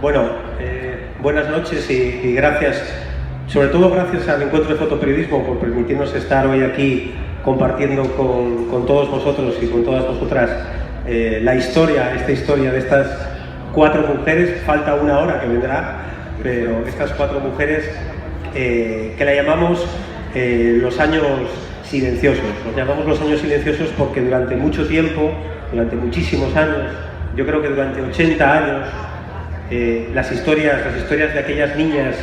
Bueno, buenas noches y gracias, sobre todo gracias al Encuentro de Fotoperiodismo por permitirnos estar hoy aquí compartiendo con todos vosotros y con todas vosotras esta historia de estas 4 mujeres. Falta una hora que vendrá, pero estas 4 mujeres que la llamamos los años silenciosos. Los llamamos los años silenciosos porque durante mucho tiempo, durante muchísimos años, yo creo que durante 80 años, las historias de aquellas niñas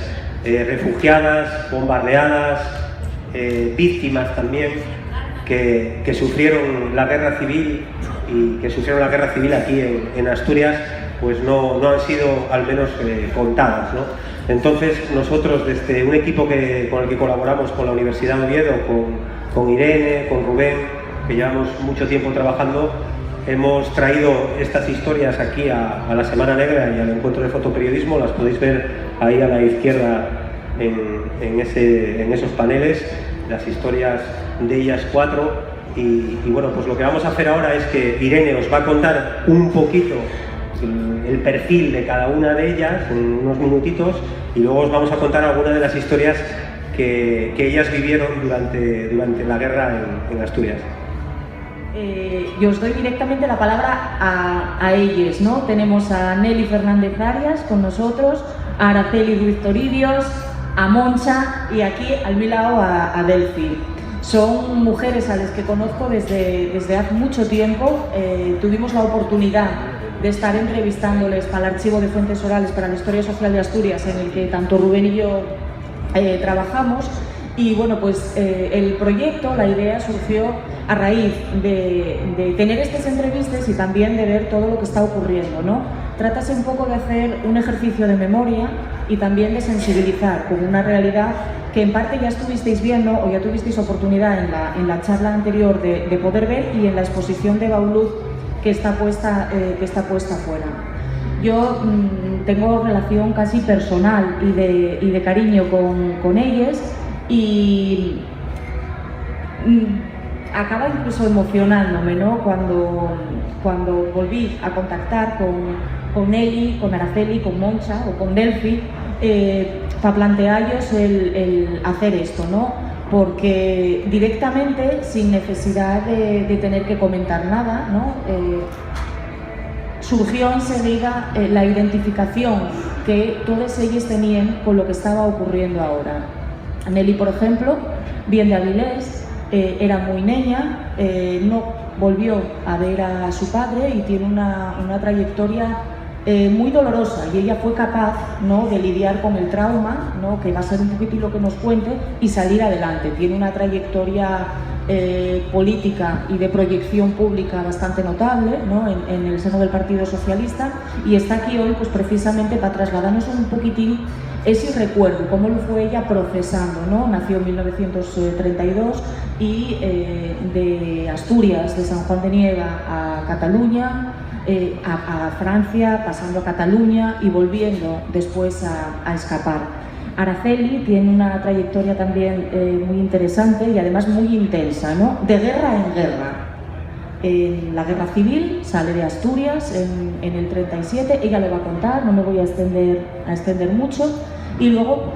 refugiadas, bombardeadas, víctimas también, que sufrieron la guerra civil y que sufrieron la guerra civil aquí en Asturias, pues no han sido al menos contadas, ¿no? Entonces nosotros, desde un equipo con el que colaboramos con la Universidad de Oviedo, con Irene, con Rubén, que llevamos mucho tiempo trabajando, hemos traído estas historias aquí a la Semana Negra y al Encuentro de Fotoperiodismo. Las podéis ver ahí a la izquierda en esos paneles, las historias de ellas 4. Y bueno, pues lo que vamos a hacer ahora es que Irene os va a contar un poquito el perfil de cada una de ellas en unos minutitos, y luego os vamos a contar algunas de las historias que ellas vivieron durante la guerra en Asturias. Yo os doy directamente la palabra a ellas, ¿no? Tenemos a Nelly Fernández Arias con nosotros, a Araceli Ruiz Toribio, a Moncha y aquí al mi lado a Delphi. Son mujeres a las que conozco desde hace mucho tiempo. Tuvimos la oportunidad de estar entrevistándoles para el archivo de fuentes orales para la historia social de Asturias, en el que tanto Rubén y yo trabajamos. Y bueno, pues el proyecto, la idea surgió a raíz de tener estas entrevistas y también de ver todo lo que está ocurriendo, ¿no? Trátase un poco de hacer un ejercicio de memoria y también de sensibilizar con una realidad que en parte ya estuvisteis viendo o ya tuvisteis oportunidad en la charla anterior de poder ver, y en la exposición de Bauluz que está puesta afuera. Yo tengo relación casi personal y de cariño con ellas, y acaba incluso emocionándome, ¿no? Cuando volví a contactar con Nelly, con Araceli, con Moncha o con Delphi, para plantearles el hacer esto, ¿no? Porque directamente, sin necesidad de tener que comentar nada, ¿no? Surgió enseguida la identificación que todas ellas tenían con lo que estaba ocurriendo ahora. Nelly, por ejemplo, bien de Avilés, era muy niña, no volvió a ver a su padre y tiene una trayectoria muy dolorosa, y ella fue capaz, ¿no?, de lidiar con el trauma, ¿no?, que va a ser un poquito lo que nos cuente, y salir adelante. Tiene una trayectoria política y de proyección pública bastante notable, ¿no?, en el seno del Partido Socialista, y está aquí hoy pues precisamente para trasladarnos un poquitín ese recuerdo, cómo lo fue ella procesando, ¿no? Nació en 1932 y de Asturias, de San Juan de Nieva a Cataluña, a Francia, pasando a Cataluña y volviendo después a escapar. Araceli tiene una trayectoria también muy interesante y además muy intensa, ¿no? De guerra en guerra. En la guerra civil sale de Asturias en el 37, ella lo va a contar, no me voy a extender mucho, y luego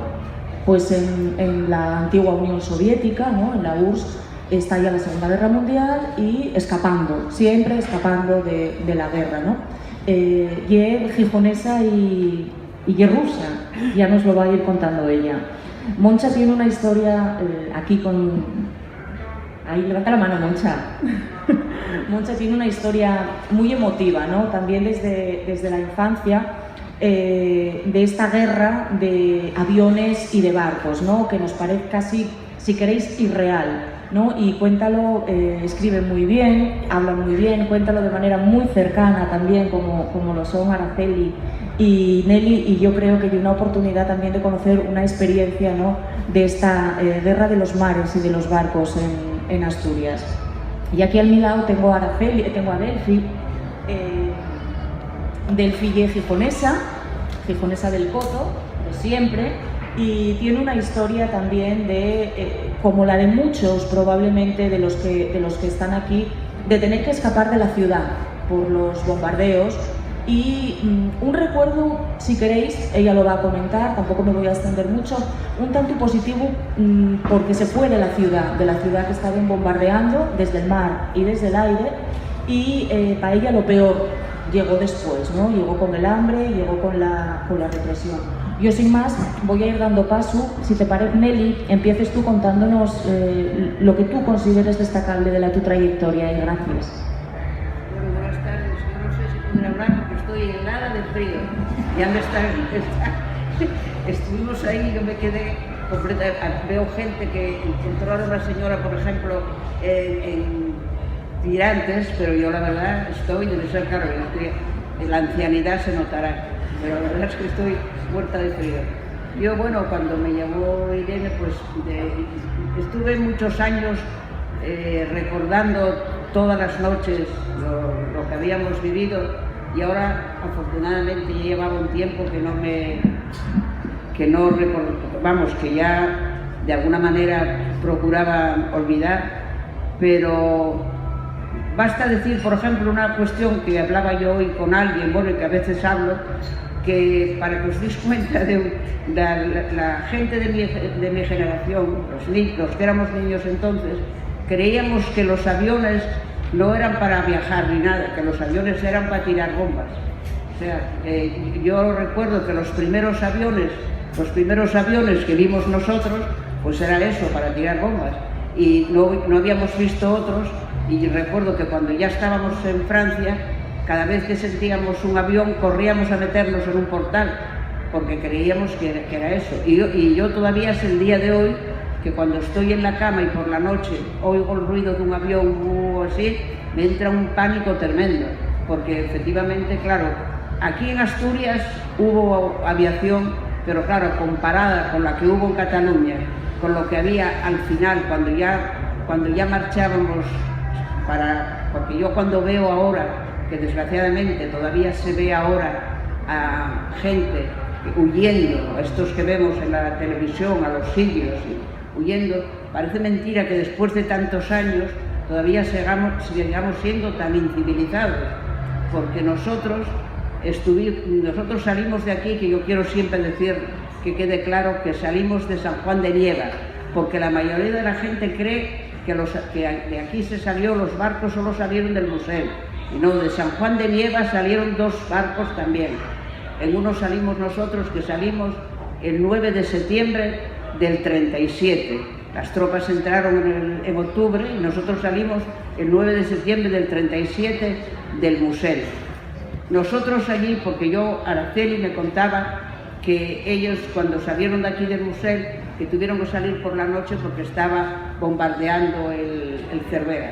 pues en la antigua Unión Soviética, ¿no?, en la URSS, estalla la Segunda Guerra Mundial y siempre escapando de la guerra, ¿no? Y es gijonesa y rusa, ya nos lo va a ir contando ella. Moncha tiene una historia aquí ahí levanta la mano, Moncha. Moncha tiene una historia muy emotiva, ¿no? También desde la infancia, de esta guerra de aviones y de barcos, ¿no?, que nos parece casi, si queréis, irreal, ¿no? Y cuéntalo, escribe muy bien, habla muy bien, cuéntalo de manera muy cercana también, como lo son Araceli y Nelly, y yo creo que hay una oportunidad también de conocer una experiencia, ¿no?, de esta guerra de los mares y de los barcos en Asturias. Y aquí al mi lado tengo a Delphi. Delphi es gijonesa del Coto, de siempre, y tiene una historia también como la de muchos probablemente de los que están aquí, de tener que escapar de la ciudad por los bombardeos, Y un recuerdo, si queréis, ella lo va a comentar, tampoco me voy a extender mucho, un tanto positivo porque se fue de la ciudad que estaban bombardeando desde el mar y desde el aire, y para ella lo peor llegó después, ¿no? Llegó con el hambre, llegó con la represión. Yo sin más voy a ir dando paso, si te parece, Nelly, empieces tú contándonos lo que tú consideres destacable de tu trayectoria, y gracias. Bueno, buenas tardes. Yo no sé si podré hablar porque estoy helada de frío. Ya me está... Estuvimos ahí, yo me quedé completa. Veo gente que encontraron a una señora, por ejemplo, en Tirantes, pero yo la verdad debe ser claro, la ancianidad se notará, pero la verdad es que estoy muerta de frío. Yo, bueno, cuando me llamó Irene, pues estuve muchos años recordando todas las noches lo que habíamos vivido, y ahora afortunadamente ya llevaba un tiempo que no recuerdo, vamos, que ya de alguna manera procuraba olvidar, pero basta decir, por ejemplo, una cuestión que hablaba yo hoy con alguien, bueno, y que a veces hablo, que para que os deis cuenta de la gente de mi generación, los que éramos niños entonces, creíamos que los aviones no eran para viajar ni nada, que los aviones eran para tirar bombas. O sea, yo recuerdo que los primeros aviones que vimos nosotros, pues era eso, para tirar bombas, y no habíamos visto otros. Y recuerdo que cuando ya estábamos en Francia, cada vez que sentíamos un avión corríamos a meternos en un portal, porque creíamos que era eso. Y yo todavía es el día de hoy que cuando estoy en la cama y por la noche oigo el ruido de un avión o así, me entra un pánico tremendo, porque efectivamente, claro, aquí en Asturias hubo aviación, pero claro, comparada con la que hubo en Cataluña, con lo que había al final, cuando ya marchábamos porque yo cuando veo ahora, que desgraciadamente todavía se ve ahora a gente huyendo, a estos que vemos en la televisión, a los sirios, huyendo, parece mentira que después de tantos años todavía sigamos siendo tan incivilizados, porque nosotros salimos de aquí, que yo quiero siempre decir, que quede claro, que salimos de San Juan de Nieva, porque la mayoría de la gente cree que de aquí los barcos solo salieron del museo, y no, de San Juan de Nieva salieron 2 barcos también. En uno salimos nosotros, que salimos el 9 de septiembre del 37. Las tropas entraron en octubre y nosotros salimos el 9 de septiembre del 37 del museo. Nosotros allí, porque Araceli me contaba que ellos cuando salieron de aquí del museo, que tuvieron que salir por la noche porque estaba bombardeando el Cervera.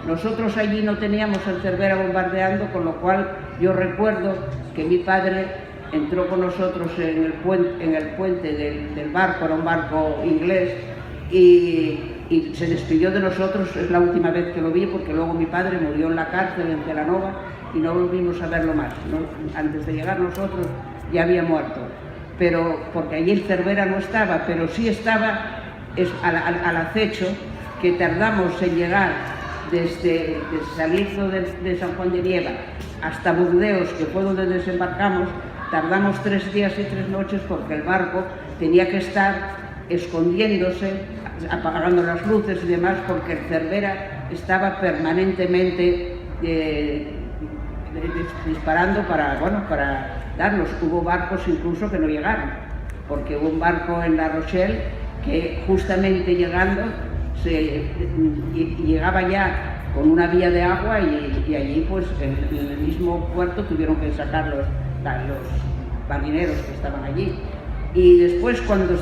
Nosotros allí no teníamos el Cervera bombardeando, con lo cual yo recuerdo que mi padre entró con nosotros en el puente del barco, era un barco inglés, y se despidió de nosotros. Es la última vez que lo vi, porque luego mi padre murió en la cárcel en Celanova y no volvimos a verlo más, ¿no? Antes de llegar nosotros ya había muerto, pero porque allí el Cervera no estaba, pero sí estaba al acecho, que tardamos en llegar desde salir de San Juan de Nieva hasta Burdeos, que fue donde desembarcamos. Tardamos 3 días y 3 noches porque el barco tenía que estar escondiéndose, apagando las luces y demás, porque el Cervera estaba permanentemente disparando para darnos. Hubo barcos incluso que no llegaron, porque hubo un barco en La Rochelle que justamente llegando llegaba ya con una vía de agua, y allí pues en el mismo puerto tuvieron que sacar los marineros que estaban allí. Y después cuando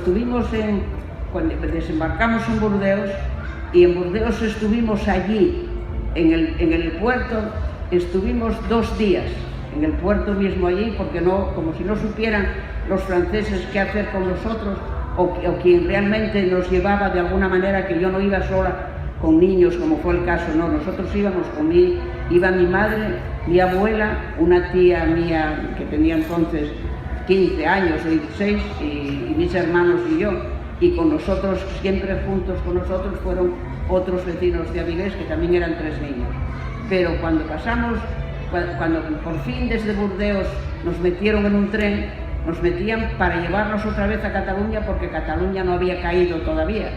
desembarcamos en Burdeos, y en Burdeos estuvimos allí en el puerto, estuvimos 2 días en el puerto mismo allí, porque como si no supieran los franceses qué hacer con nosotros, o quien realmente nos llevaba de alguna manera, que yo no iba sola con niños como fue el caso, no, nosotros íbamos iba mi madre, mi abuela, una tía mía que tenía entonces 15 años o 16, y mis hermanos y yo, y con nosotros, siempre juntos con nosotros, fueron otros vecinos de Avilés, que también eran 3 niños. Pero cuando pasamos cuando por fin desde Burdeos nos metieron en un tren, nos metían para llevarnos otra vez a Cataluña, porque Cataluña no había caído todavía.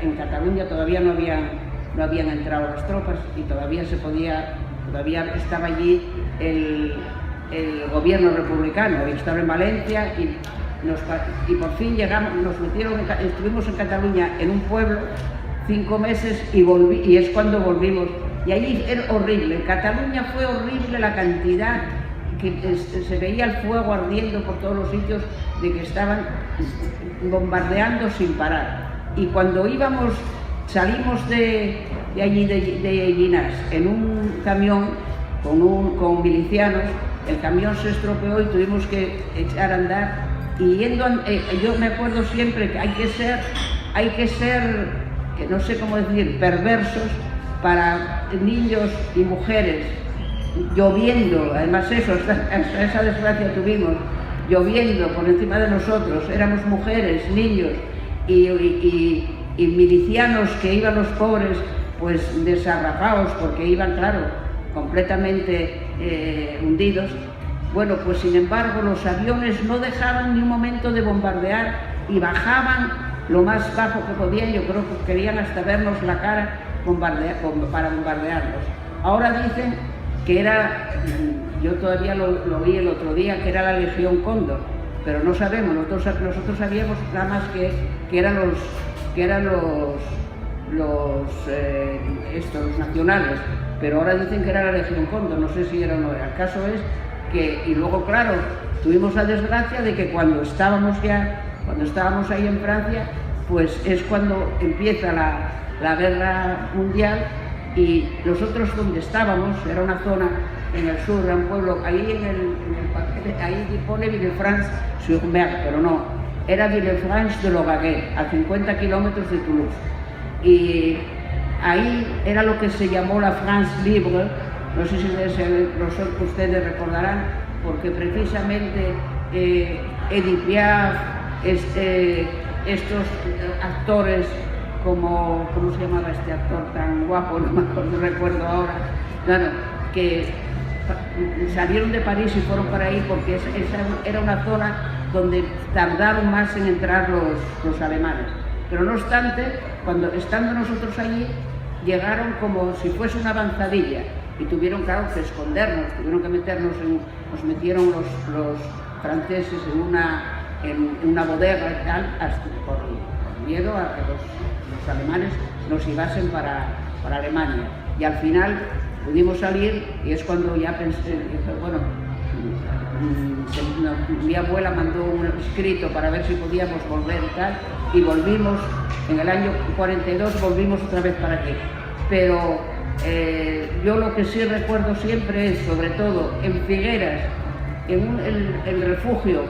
En Cataluña todavía no habían entrado las tropas y todavía estaba allí el gobierno republicano, y estaba en Valencia, y por fin llegamos, estuvimos en Cataluña en un pueblo 5 meses y es cuando volvimos. Y allí era horrible, en Cataluña fue horrible la cantidad que se veía el fuego ardiendo por todos los sitios, de que estaban bombardeando sin parar. Y cuando salimos de allí de Llinars en un camión con milicianos, el camión se estropeó y tuvimos que echar a andar. Y yo me acuerdo siempre que hay que ser, que no sé cómo decir, perversos para niños y mujeres, lloviendo, además hasta esa desgracia tuvimos, lloviendo por encima de nosotros, éramos mujeres, niños y milicianos que iban los pobres pues desarrapados porque iban, claro, completamente hundidos. Bueno, pues sin embargo los aviones no dejaban ni un momento de bombardear y bajaban lo más bajo que podían. Yo creo que querían hasta vernos la cara para bombardearnos. Ahora dicen que era, yo todavía lo vi el otro día, que era la Legión Cóndor, pero no sabemos, nosotros sabíamos nada más que eran los nacionales, pero ahora dicen que era la Legión Cóndor, no sé si era o no era. El caso es que, y luego claro, tuvimos la desgracia de que cuando estábamos ahí en Francia, pues es cuando empieza la guerra mundial, y nosotros donde estábamos era una zona en el sur, era un pueblo, ahí ahí pone Villefranche-sur-Mer, pero no, era Villefranche de l'Ogaguet, a 50 kilómetros de Toulouse. Y ahí era lo que se llamó la France Libre, no sé si ustedes recordarán, porque precisamente Edith Piaf, estos actores como, ¿cómo se llamaba este actor tan guapo? No recuerdo ahora, claro, que salieron de París y fueron para ahí porque esa era una zona donde tardaron más en entrar los alemanes. Pero no obstante, estando nosotros allí, llegaron como si fuese una avanzadilla y tuvieron, claro, que escondernos, tuvieron que meternos nos metieron los franceses en una bodega y tal, hasta por miedo a que los alemanes nos llevasen para Alemania. Y al final pudimos salir, y es cuando ya pensé, bueno, mi abuela mandó un escrito para ver si podíamos volver y tal, y volvimos, en el año 42 volvimos otra vez para aquí. Pero yo lo que sí recuerdo siempre es, sobre todo en Figueras, en el refugio,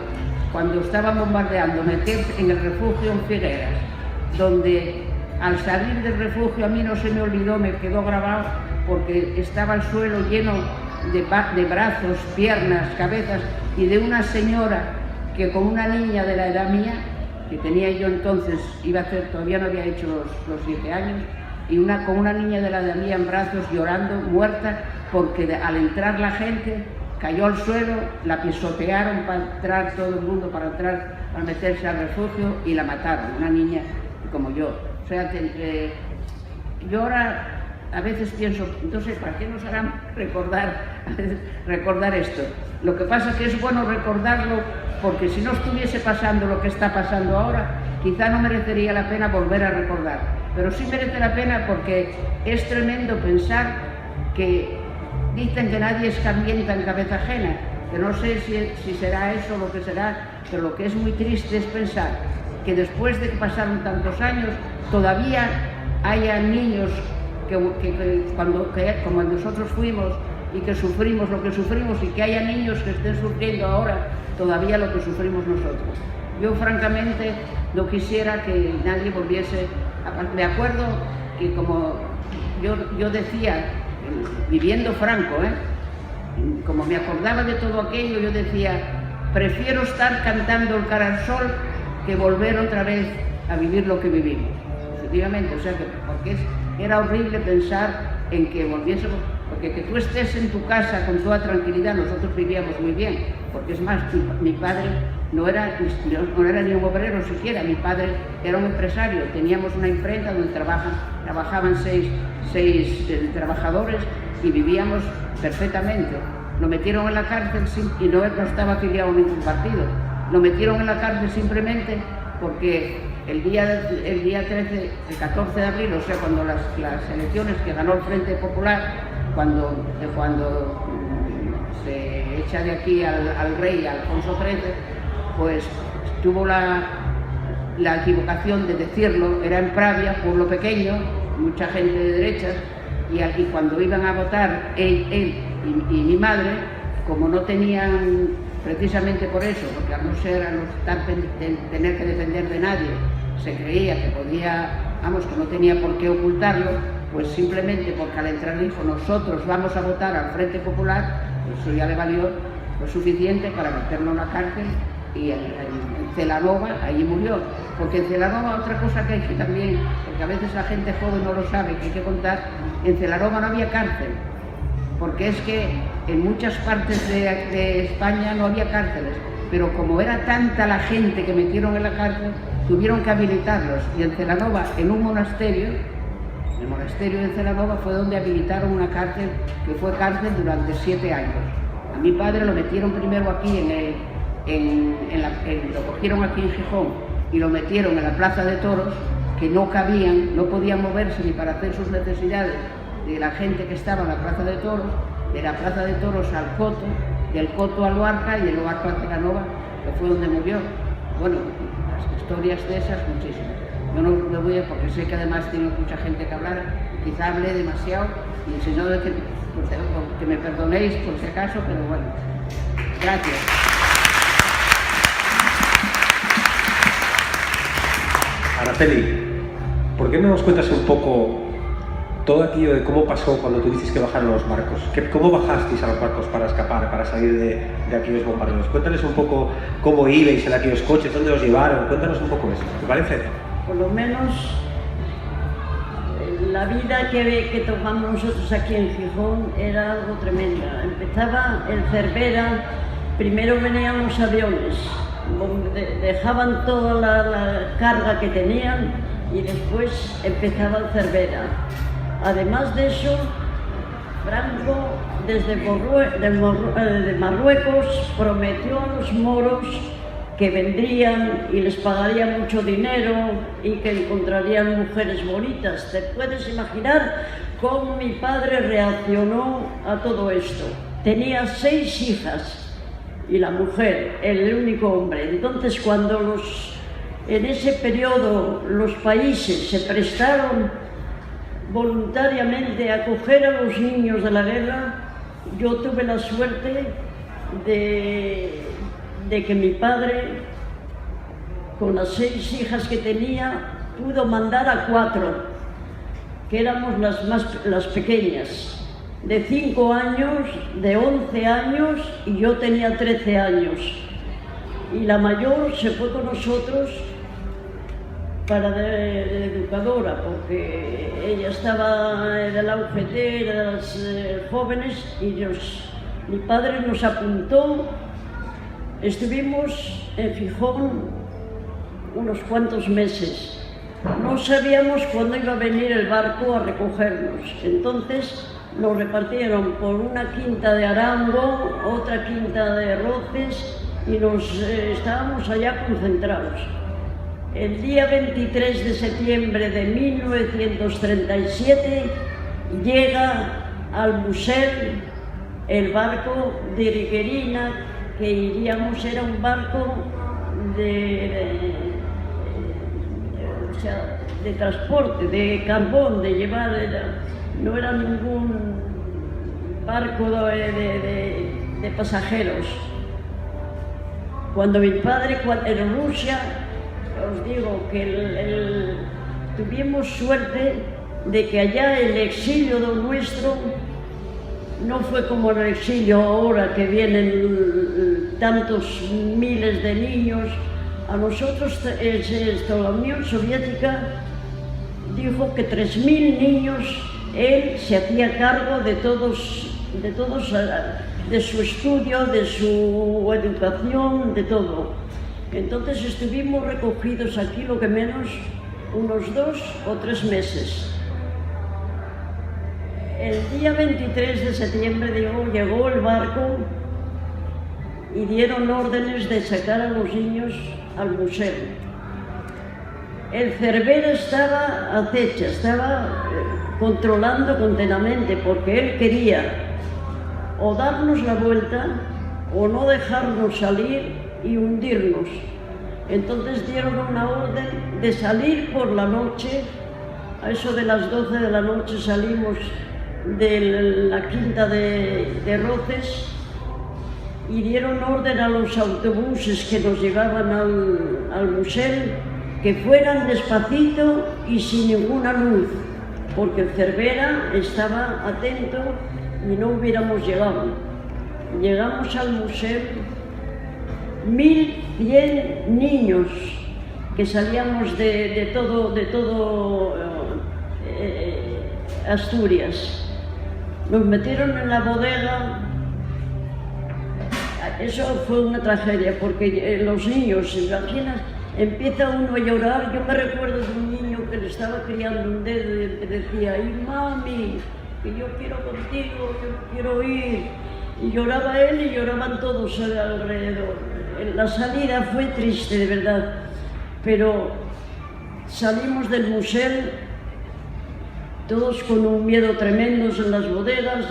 cuando estaban bombardeando, meterse en el refugio en Figueras, donde al salir del refugio a mí no se me olvidó, me quedó grabado, porque estaba el suelo lleno de brazos, piernas, cabezas, y de una señora que con una niña de la edad mía, que tenía yo entonces, todavía no había hecho los 7 años, y con una niña de la edad mía en brazos llorando, muerta, porque al entrar la gente cayó al suelo, la pisotearon para entrar todo el mundo, para meterse al refugio, y la mataron, una niña como yo. O sea, yo ahora a veces pienso, entonces, ¿para qué nos harán recordar esto? Lo que pasa es que es bueno recordarlo, porque si no estuviese pasando lo que está pasando ahora, quizá no merecería la pena volver a recordar. Pero sí merece la pena porque es tremendo pensar que dicen que nadie escarmienta en cabeza ajena, que no sé si será eso lo que será, pero lo que es muy triste es pensar que después de que pasaron tantos años, todavía haya niños como nosotros fuimos y que sufrimos lo que sufrimos, y que haya niños que estén sufriendo ahora todavía lo que sufrimos nosotros. Yo francamente no quisiera que nadie volviese me acuerdo que como yo decía, viviendo Franco, como me acordaba de todo aquello, yo decía, prefiero estar cantando el cara al sol que volver otra vez a vivir lo que vivimos. Efectivamente, o sea que porque era horrible pensar en que volviésemos, porque que tú estés en tu casa con toda tranquilidad, nosotros vivíamos muy bien, porque es más, mi padre no era ni un obrero siquiera, mi padre era un empresario, teníamos una imprenta donde trabajaban seis trabajadores y vivíamos perfectamente. Lo metieron en la cárcel y no estaba afiliado a ningún partido, lo metieron en la cárcel simplemente porque el día 13, el 14 de abril, o sea, cuando las elecciones que ganó el Frente Popular, cuando se echa de aquí al rey Alfonso XIII, pues tuvo la equivocación de decirlo, era en Pravia, pueblo pequeño, mucha gente de derechas, y cuando iban a votar él y mi madre, como no tenían, precisamente por eso, porque al no tener que defender de nadie, se creía que podía, que no tenía por qué ocultarlo, pues simplemente porque al entrar dijo nosotros vamos a votar al Frente Popular, pues eso ya le valió suficiente para meterlo en la cárcel, y en Celanova allí murió. Porque en Celanova, otra cosa que hay que también, porque a veces la gente joven no lo sabe, que hay que contar, en Celanova no había cárcel, porque es que en muchas partes de España no había cárceles, pero como era tanta la gente que metieron en la cárcel, tuvieron que habilitarlos, y en Celanova, en un monasterio, el monasterio de Celanova fue donde habilitaron una cárcel, que fue cárcel durante 7 años. A mi padre lo metieron primero aquí lo cogieron aquí en Gijón y lo metieron en la Plaza de Toros, que no cabían, no podían moverse ni para hacer sus necesidades de la gente que estaba en la Plaza de Toros, de la Plaza de Toros al Coto, del Coto al Luarca y del Luarca a Celanova, que fue donde murió. Bueno, las historias de esas, muchísimas. Yo no me voy a, porque sé que además tiene mucha gente que hablar, quizá hablé demasiado, y el Señor que me perdonéis por si acaso, pero bueno, gracias. Araceli, ¿por qué no nos cuentas un poco todo aquello de cómo pasó cuando tuvisteis que bajar a los barcos? ¿Cómo bajasteis a los barcos para escapar, para salir de aquellos bombardeos? Cuéntanos un poco cómo ibais en aquellos coches, dónde os llevaron, cuéntanos un poco eso, ¿te parece? Por lo menos la vida que tomamos nosotros aquí en Gijón era algo tremenda. Empezaba el Cervera, primero venían los aviones, dejaban toda la carga que tenían y después empezaba el Cervera. Además de eso, Franco desde de Marruecos prometió a los moros que vendrían y les pagaría mucho dinero y que encontrarían mujeres bonitas. ¿Te puedes imaginar cómo mi padre reaccionó a todo esto? Tenía 6 hijas y la mujer, el único hombre. Entonces, cuando en ese periodo los países se prestaron voluntariamente a acoger a los niños de la guerra, yo tuve la suerte de que mi padre, con las 6 hijas que tenía, pudo mandar a 4, que éramos las pequeñas, de 5 años, de 11 años, y yo tenía 13 años. Y la mayor se fue con nosotros para de educadora, porque ella estaba de la UGT, de las jóvenes, y mi padre nos apuntó. Estuvimos en Gijón unos cuantos meses. No sabíamos cuándo iba a venir el barco a recogernos. Entonces nos repartieron por una quinta de Arango, otra quinta de Roces, y estábamos allá concentrados. El día 23 de septiembre de 1937 llega al Musel el barco de Riguerina, que iríamos, era un barco de transporte, de carbón, de llevar, no era ningún barco de pasajeros. Cuando mi padre, en Rusia, os digo que tuvimos suerte de que allá el exilio nuestro no fue como el exilio ahora, que vienen tantos miles de niños. A nosotros, la Unión Soviética dijo que 3.000 niños él se hacía cargo de todos, de su estudio, de su educación, de todo. Entonces estuvimos recogidos aquí lo que menos unos 2 o 3 meses. El día 23 de septiembre llegó el barco y dieron órdenes de sacar a los niños al museo. El Cervera estaba acecha, estaba controlando continuamente, porque él quería o darnos la vuelta o no dejarnos salir y hundirnos. Entonces dieron una orden de salir por la noche. A eso de las 12 de la noche salimos de la quinta de Roces y dieron orden a los autobuses que nos llevaban al museo que fueran despacito y sin ninguna luz, porque el Cervera estaba atento y no hubiéramos llegado. Llegamos al museo, 1100 niños que salíamos de todo Asturias. Nos metieron en la bodega. Eso fue una tragedia, porque los niños, imaginas, empieza uno a llorar. Yo me recuerdo de un niño que le estaba criando un dedo y decía: ¡ay, mami, que yo quiero contigo, yo quiero ir! Y lloraba él y lloraban todos alrededor. La salida fue triste, de verdad, pero salimos del museo todos con un miedo tremendo en las bodegas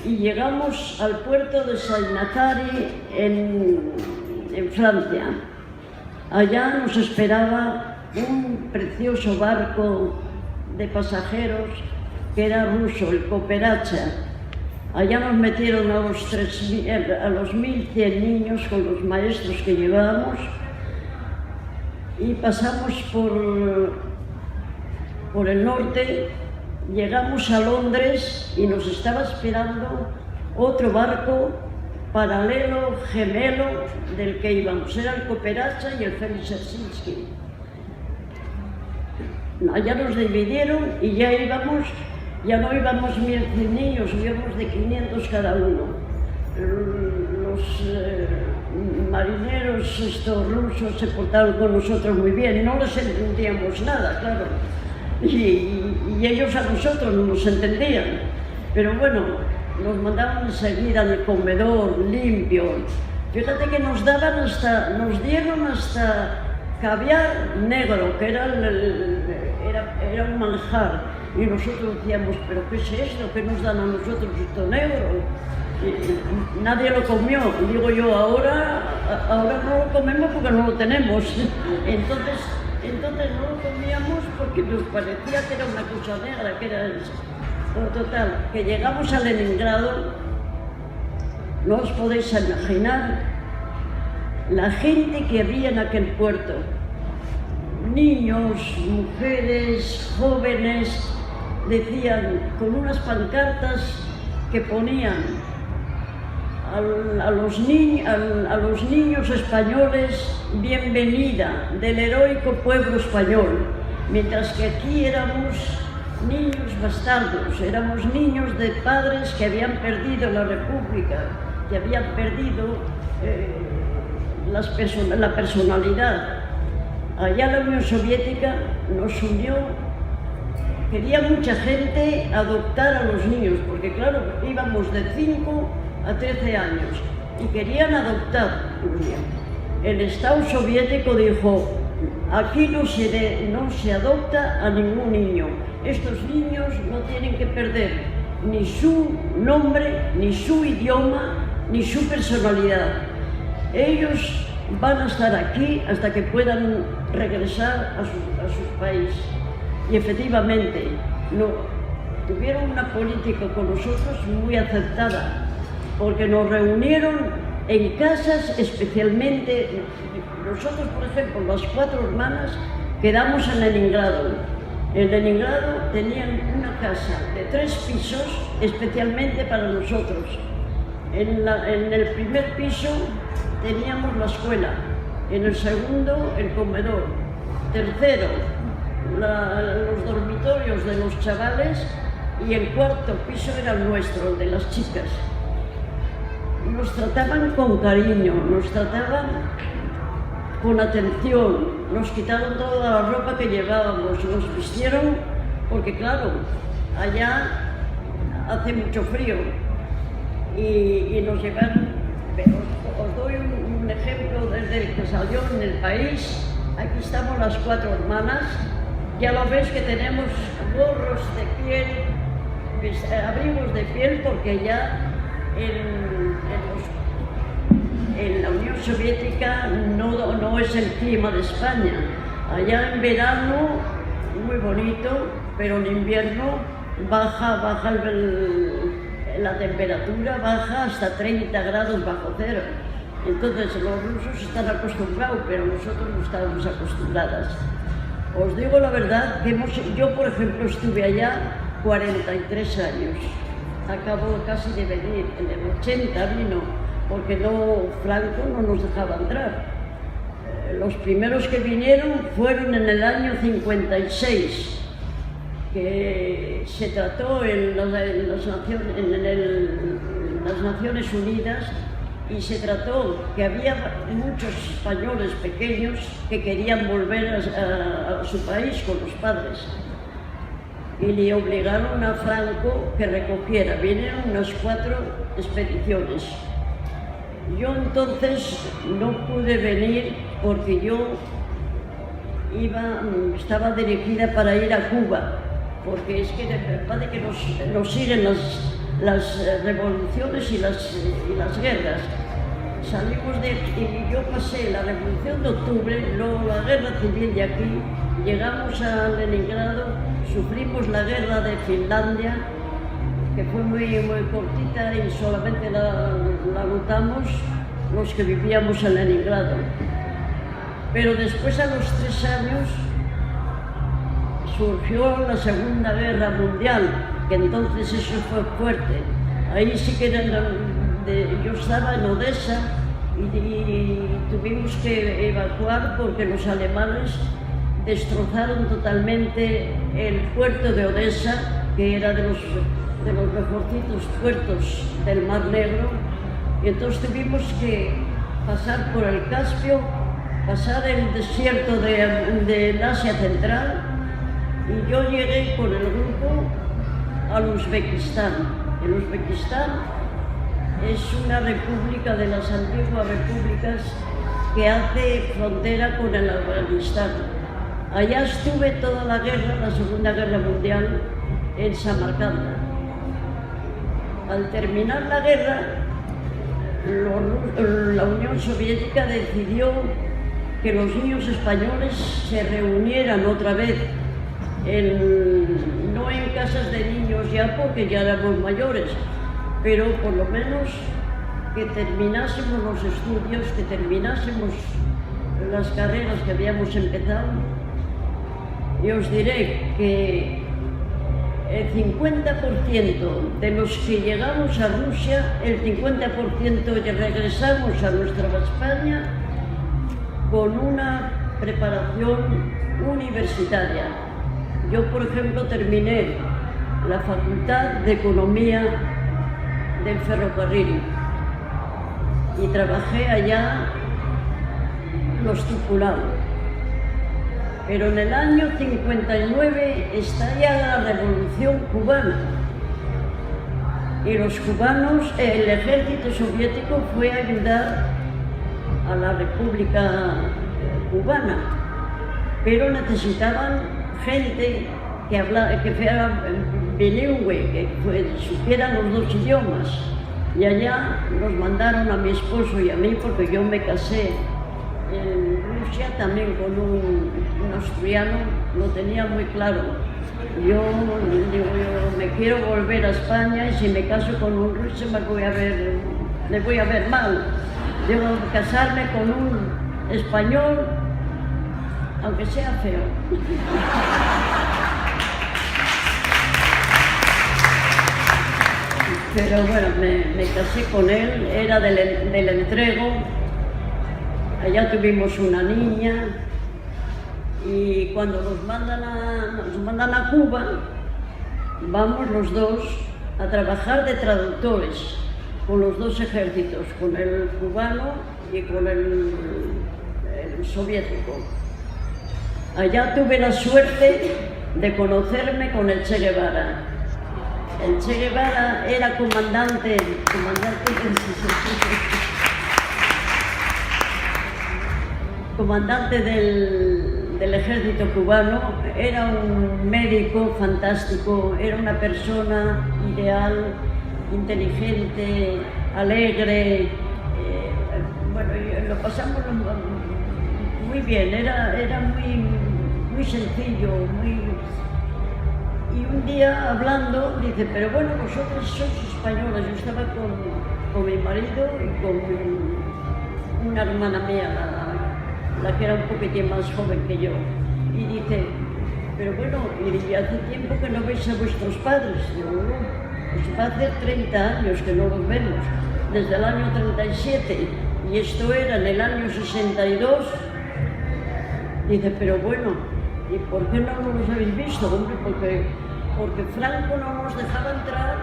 y llegamos al puerto de Saint-Nazaire en Francia. Allá nos esperaba un precioso barco de pasajeros que era ruso, el Cooperacha. Allá nos metieron a los 1100 niños con los maestros que llevábamos y pasamos por el norte, llegamos a Londres y nos estaba esperando otro barco paralelo, gemelo del que íbamos. Era el Cooperacha y el Félix Helsinki. Allá nos dividieron y ya no íbamos 1100 niños, íbamos de 500 cada uno. Los marineros rusos se portaron con nosotros muy bien, no les entendíamos nada, claro, y ellos a nosotros no nos entendían, pero bueno, nos mandaban enseguida al comedor limpio. Fíjate que nos dieron hasta caviar negro, que era un manjar. Y nosotros decíamos: ¿pero qué es esto? ¿Qué nos dan a nosotros esto negro? Y nadie lo comió. Digo yo, ahora no lo comemos porque no lo tenemos. Entonces no lo comíamos porque nos parecía que era una cosa negra, que era eso. Total, que llegamos a Leningrado, no os podéis imaginar la gente que había en aquel puerto. Niños, mujeres, jóvenes, decían con unas pancartas que ponían a los niños españoles: bienvenida del heroico pueblo español, mientras que aquí éramos niños bastardos, éramos niños de padres que habían perdido la República, que habían perdido la personalidad. Allá la Unión Soviética nos unió. Quería mucha gente adoptar a los niños, porque claro, íbamos de 5 a 13 años y querían adoptar los niños. El Estado soviético dijo: aquí no se adopta a ningún niño. Estos niños no tienen que perder ni su nombre, ni su idioma, ni su personalidad. Ellos van a estar aquí hasta que puedan regresar a sus países. Y efectivamente, tuvieron una política con nosotros muy aceptada, porque nos reunieron en casas especialmente. Nosotros, por ejemplo, las 4 hermanas quedamos en Leningrado. En Leningrado tenían una casa de 3 pisos especialmente para nosotros. En el primer piso teníamos la escuela, en el segundo el comedor, tercero los dormitorios de los chavales y el cuarto piso era el nuestro, el de las chicas. Nos trataban con cariño, nos trataban con atención, nos quitaron toda la ropa que llevábamos, nos vistieron, porque claro, allá hace mucho frío y nos llevaron, pero os doy un ejemplo desde que salió en El País. Aquí estamos las 4 hermanas, ya lo ves que tenemos gorros de piel, abrigos de piel, porque ya en la Unión Soviética no es el clima de España. Allá en verano muy bonito, pero en invierno baja la temperatura, baja hasta 30 grados bajo cero. Entonces los rusos están acostumbrados, pero nosotros no estábamos acostumbradas. Os digo la verdad que yo, por ejemplo, estuve allá 43 años. Acabo casi de venir, en el 80 vino, porque Franco no nos dejaba entrar. Los primeros que vinieron fueron en el año 56, que se trató en las Naciones Unidas, y se trató que había muchos españoles pequeños que querían volver a su país con los padres. Y le obligaron a Franco que recogiera. Vinieron unas 4 expediciones. Yo entonces no pude venir porque yo estaba dirigida para ir a Cuba, porque es que parece que nos siguen las revoluciones y las guerras. Salimos y yo pasé la Revolución de Octubre, luego la Guerra Civil de aquí, llegamos a Leningrado, sufrimos la Guerra de Finlandia, que fue muy cortita y solamente la notamos los que vivíamos en Leningrado. Pero después, a los 3 años, surgió la Segunda Guerra Mundial, que entonces eso fue fuerte. Ahí sí que yo estaba en Odessa y tuvimos que evacuar porque los alemanes destrozaron totalmente el puerto de Odessa, que era de los mejorcitos puertos del Mar Negro, y entonces tuvimos que pasar por el Caspio, pasar el desierto del Asia Central, y yo llegué con el grupo al Uzbekistán. El Uzbekistán es una república de las antiguas repúblicas que hace frontera con el Afganistán. Allá estuve toda la guerra, la Segunda Guerra Mundial, en Samarcanda. Al terminar la guerra, la Unión Soviética decidió que los niños españoles se reunieran otra vez, no en casas de niños ya, porque ya éramos mayores, pero por lo menos que terminásemos los estudios, que terminásemos las carreras que habíamos empezado. Y os diré que el 50% de los que llegamos a Rusia, el 50% ya regresamos a nuestra España con una preparación universitaria. Yo, por ejemplo, terminé la Facultad de Economía del Ferrocarril y trabajé allá los tripulados. Pero en el año 59 estalla la Revolución Cubana y los cubanos, el ejército soviético fue a ayudar a la República Cubana, pero necesitaban gente que fuera bilingüe, que supieran los 2 idiomas. Y allá nos mandaron a mi esposo y a mí, porque yo me casé en Rusia también con un asturiano, lo tenía muy claro. Yo digo, yo me quiero volver a España y si me caso con un ruso le voy a ver mal. Debo casarme con un español, aunque sea feo. Pero bueno, me casé con él, era del Entrego. Allá tuvimos una niña y cuando nos mandan a Cuba, vamos los dos a trabajar de traductores con los dos ejércitos, con el cubano y con el soviético. Allá tuve la suerte de conocerme con el Che Guevara. El Che Guevara era comandante del ejército cubano, era un médico fantástico, era una persona ideal, inteligente, alegre, bueno, lo pasamos muy bien, era muy sencillo, y un día hablando dice, pero bueno, vosotros sois españolas. Yo estaba con mi marido y con una hermana mía, la que era un poquitín más joven que yo, y dice, pero bueno, y hace tiempo que no veis a vuestros padres. Digo, pues va a hacer 30 años que no los vemos, desde el año 37, y esto era en el año 62. Dice, pero bueno, ¿y por qué no los habéis visto? Hombre, porque Franco no nos dejaba entrar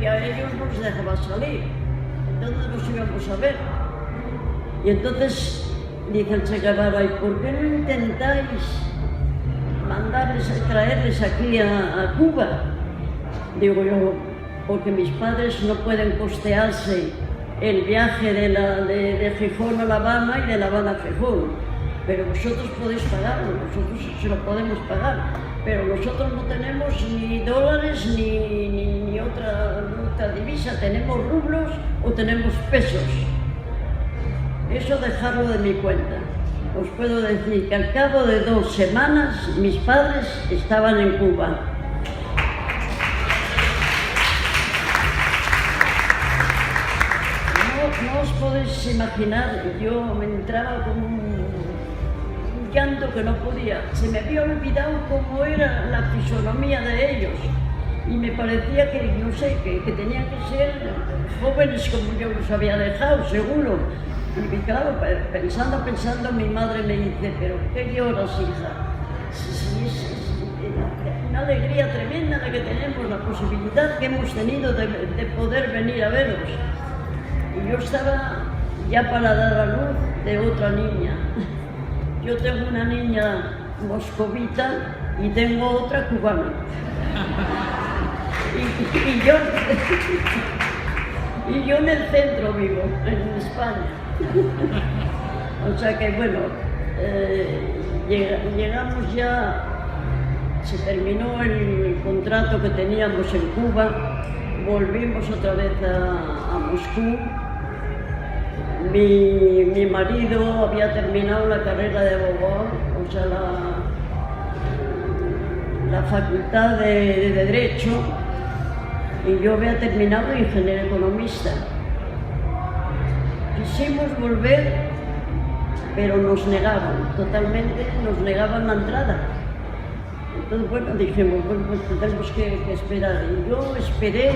y a ellos no les dejaba salir. Entonces nos íbamos a ver. Y entonces dice el Che Guevara, ¿y por qué no intentáis traerles aquí a Cuba? Digo yo, porque mis padres no pueden costearse el viaje de Gijón a La Habana y de La Habana a Gijón. Pero vosotros podéis pagarlo, nosotros se lo podemos pagar, pero nosotros no tenemos ni dólares ni otra divisa, tenemos rublos o tenemos pesos. Eso dejarlo de mi cuenta. Os puedo decir que al cabo de 2 semanas mis padres estaban en Cuba. No os podéis imaginar, yo me entraba con un llanto que no podía. Se me había olvidado cómo era la fisonomía de ellos y me parecía que, no sé, que tenían que ser jóvenes como yo los había dejado, seguro. Y claro, pensando, mi madre me dice, pero ¿qué lloras, hija? Si es una alegría tremenda la que tenemos, la posibilidad que hemos tenido de poder venir a veros. Y yo estaba ya para dar a luz de otra niña. Yo tengo una niña moscovita y tengo otra cubana. Y yo en el centro vivo, en España. O sea que bueno, llegamos ya, se terminó el contrato que teníamos en Cuba, volvimos otra vez a Moscú. Mi marido había terminado la carrera de abogado, o sea, la facultad de Derecho, y yo había terminado ingeniero economista. Quisimos volver, pero nos negaban, totalmente nos negaban la entrada. Entonces, bueno, dijimos, bueno, pues tenemos que esperar. Y yo esperé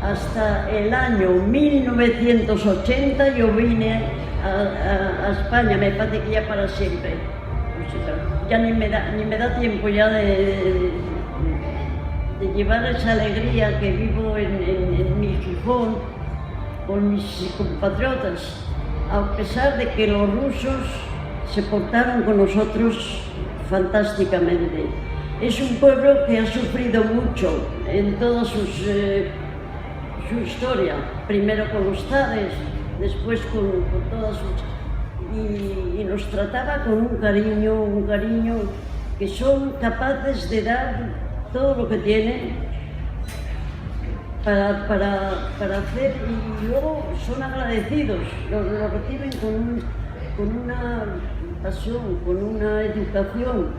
hasta el año 1980, yo vine a España, me parece que ya para siempre. Ya ni me da tiempo ya de llevar esa alegría que vivo en mi Gijón con mis compatriotas, a pesar de que los rusos se portaron con nosotros fantásticamente. Es un pueblo que ha sufrido mucho en toda su historia, primero con los zares, después con todas sus... Y nos trataba con un cariño que son capaces de dar todo lo que tienen para hacer, y luego son agradecidos, lo reciben con una pasión, con una educación,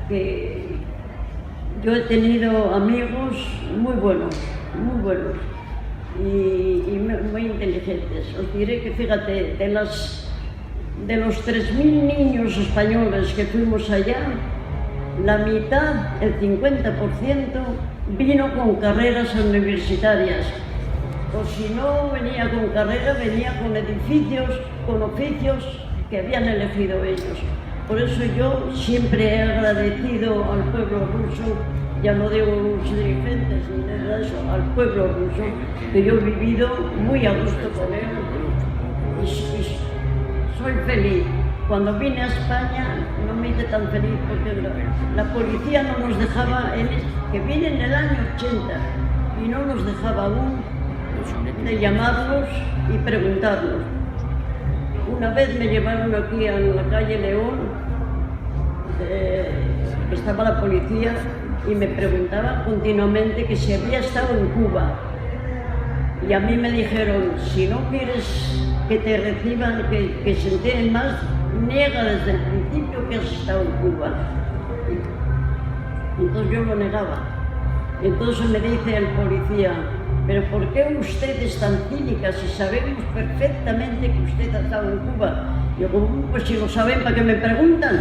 que yo he tenido amigos muy buenos y muy inteligentes. Os diré que, fíjate, de los 3.000 niños españoles que fuimos allá, la mitad, el 50%, vino con carreras universitarias. O si no venía con carrera, venía con edificios, con oficios que habían elegido ellos. Por eso yo siempre he agradecido al pueblo ruso ya no digo los dirigentes ni nada de eso, al pueblo ruso, que yo he vivido muy a gusto con él y soy feliz. Cuando vine a España no me hice tan feliz porque la policía no nos dejaba, que vine en el año 80 y no nos dejaba aún de llamarlos y preguntarnos. Una vez me llevaron aquí a la calle León, estaba la policía y me preguntaba continuamente que si había estado en Cuba. Y a mí me dijeron, si no quieres que te reciban, que se enteren más, niega desde el principio que has estado en Cuba. Entonces yo lo negaba. Entonces me dice el policía, pero ¿por qué usted es tan cínica si sabemos perfectamente que usted ha estado en Cuba? Yo digo, pues si lo saben, ¿para qué me preguntan?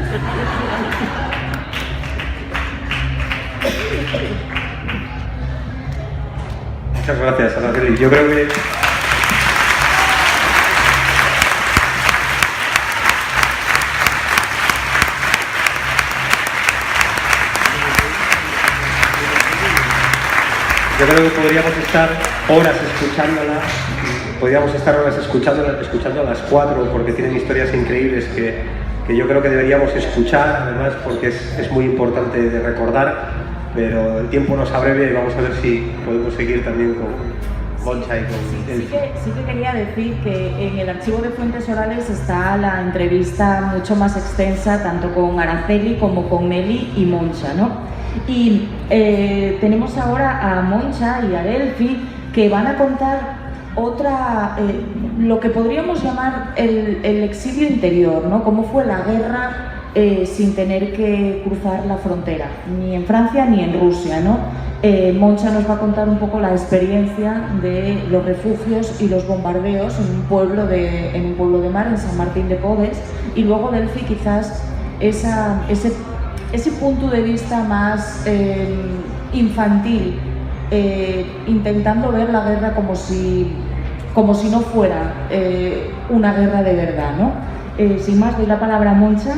Muchas gracias, Araceli. Yo creo que podríamos estar horas escuchándola a las 4 porque tienen historias increíbles que yo creo que deberíamos escuchar, además, porque es muy importante de recordar, pero el tiempo nos abrevia y vamos a ver si podemos seguir también con Montxa y con Elfi. Sí que quería decir que en el archivo de fuentes orales está la entrevista mucho más extensa, tanto con Araceli como con Meli y Montxa, ¿no? Y tenemos ahora a Montxa y a Elfi que van a contar lo que podríamos llamar el exilio interior, ¿no? Cómo fue la guerra sin tener que cruzar la frontera, ni en Francia ni en Rusia, ¿no? Montxa nos va a contar un poco la experiencia de los refugios y los bombardeos en un pueblo de mar, en San Martín de Porres, y luego Elfi quizás ese punto de vista más infantil, intentando ver la guerra como si no fuera una guerra de verdad, ¿no? Sin más, doy la palabra a Montxa.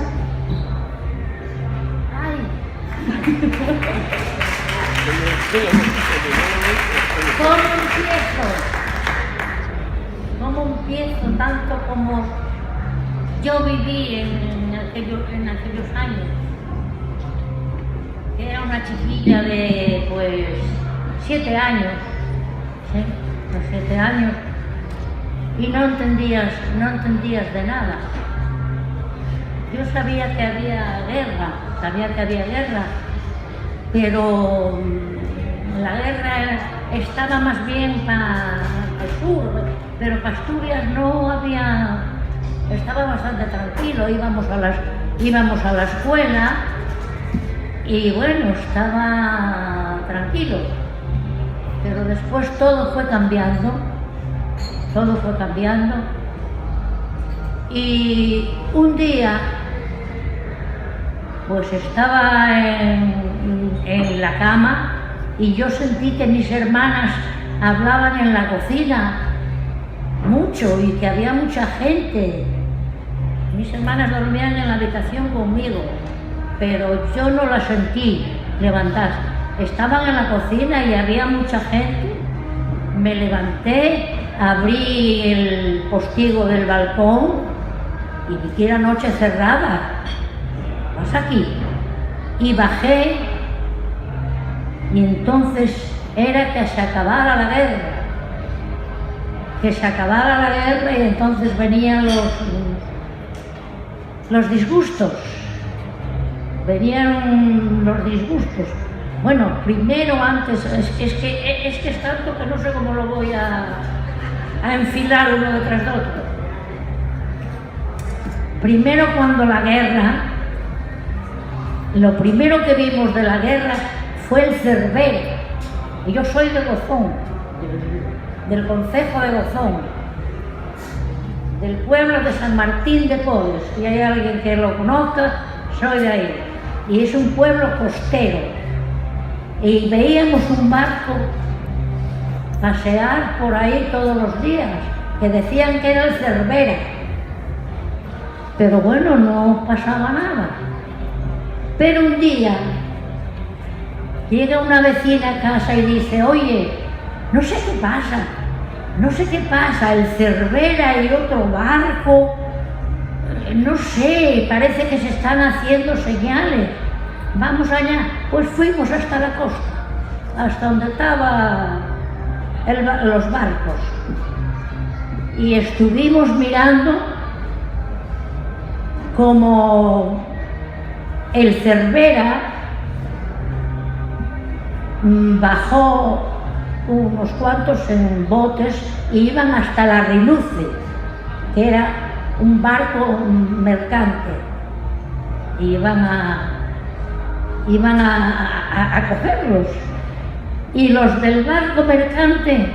¿Cómo empiezo tanto como yo viví en aquellos años? Era una chiquilla de 7 años, ¿sí? Los 7 años, y no entendías de nada. Yo sabía que había guerra, pero la guerra estaba más bien para el sur, pero para Asturias no había, estaba bastante tranquilo, íbamos a la escuela y bueno, estaba tranquilo, pero después todo fue cambiando y un día pues estaba en la cama y yo sentí que mis hermanas hablaban en la cocina mucho y que había mucha gente. Mis hermanas dormían en la habitación conmigo, pero yo no las sentí levantarse. Estaban en la cocina y había mucha gente. Me levanté, abrí el postigo del balcón y vi que era noche cerrada. ¿Vas aquí? Y bajé y entonces era que se acabara la guerra, y entonces venían los disgustos. Bueno, primero antes, es que es tanto que no sé cómo lo voy a enfilar uno detrás de otro. Primero cuando la guerra, lo primero que vimos de la guerra fue el Cerbero. Y yo soy de Gozón, del concejo de Gozón, del pueblo de San Martín de Porres. Si hay alguien que lo conozca, soy de ahí. Y es un pueblo costero. Y veíamos un barco pasear por ahí todos los días, que decían que era el Cerbera. Pero bueno, no pasaba nada. Pero un día llega una vecina a casa y dice, oye, no sé qué pasa, el Cervera y otro barco, no sé, parece que se están haciendo señales, vamos allá. Pues fuimos hasta la costa, hasta donde estaban los barcos, y estuvimos mirando como el Cervera bajó unos cuantos en botes y iban hasta la Riluce, que era un barco mercante, y iban a cogerlos, y los del barco mercante